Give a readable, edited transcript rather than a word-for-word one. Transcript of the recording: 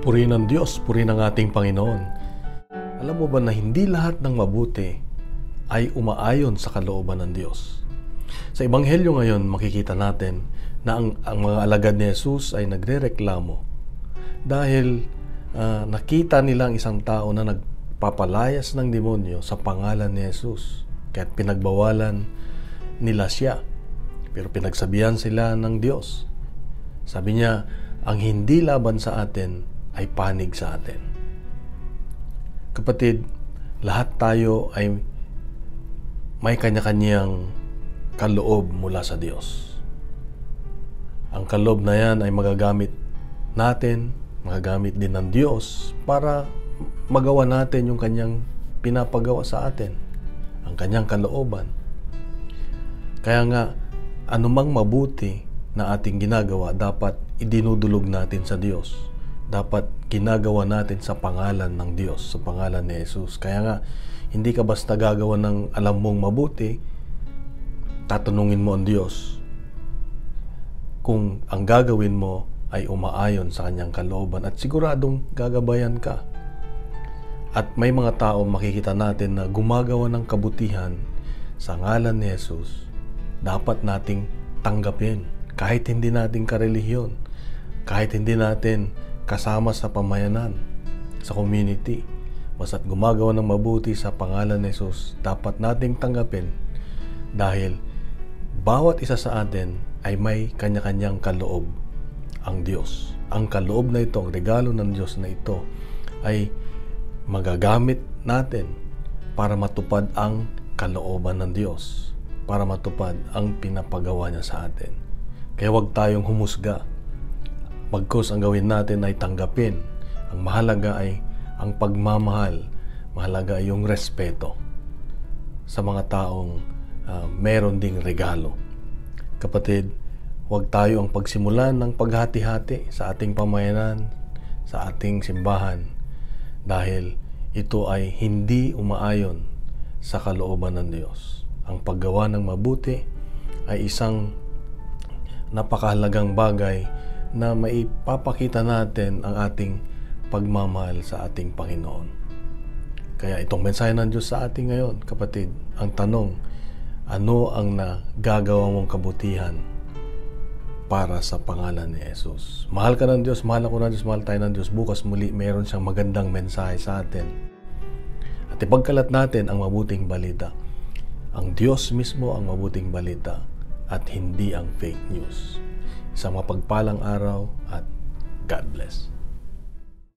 Purihin ng Diyos, purihin ng ating Panginoon. Alam mo ba na hindi lahat ng mabuti ay umaayon sa kalooban ng Diyos? Sa Ebanghelyo ngayon, makikita natin na ang mga alagad ni Jesus ay nagrereklamo dahil nakita nila ang isang tao na nagpapalayas ng demonyo sa pangalan ni Jesus. Kaya't pinagbawalan nila siya. Pero pinagsabihan sila ng Diyos. Sabi niya, ang hindi laban sa atin ay panig sa atin. Kapatid, lahat tayo ay may kanya-kanyang kaloob mula sa Diyos. Ang kaloob na yan ay magagamit natin, magagamit din ng Diyos para magawa natin yung kanyang pinapagawa sa atin, ang kanyang kalooban. Kaya nga, anumang mabuti na ating ginagawa, dapat idinudulog natin sa Diyos. Dapat ginagawa natin sa pangalan ng Diyos, sa pangalan ni Jesus. Kaya nga, hindi ka basta gagawa ng alam mong mabuti, tatanungin mo ang Diyos kung ang gagawin mo ay umaayon sa kanyang kalooban at siguradong gagabayan ka. At may mga tao makikita natin na gumagawa ng kabutihan sa ngalan ni Jesus, dapat nating tanggapin kahit hindi natin karelihiyon, kahit hindi natin kasama sa pamayanan, sa community. Basta't gumagawa ng mabuti sa pangalan ni Jesus, dapat nating tanggapin dahil bawat isa sa atin ay may kanya-kanyang kaloob ang Diyos. Ang kaloob na ito, ang regalo ng Diyos na ito ay magagamit natin para matupad ang kalooban ng Diyos, para matupad ang pinapagawa niya sa atin. Kaya huwag tayong humusga. Bagkus ang gawin natin ay tanggapin. Ang mahalaga ay ang pagmamahal. Mahalaga ay yung respeto sa mga taong meron ding regalo. Kapatid, huwag tayo ang pagsimulan ng paghati-hati sa ating pamayanan, sa ating simbahan, dahil ito ay hindi umaayon sa kalooban ng Diyos. Ang paggawa ng mabuti ay isang napakahalagang bagay na maipapakita natin ang ating pagmamahal sa ating Panginoon. Kaya itong mensahe ng Diyos sa ating ngayon, kapatid, ang tanong, ano ang nagagawa mong kabutihan para sa pangalan ni Jesus? Mahal ka ng Diyos, mahal ako ng Diyos, mahal tayo ng Diyos. Bukas muli, mayroon siyang magandang mensahe sa atin. At ipagkalat natin ang mabuting balita. Ang Diyos mismo ang mabuting balita at hindi ang fake news. Isang mapagpalang araw at God bless.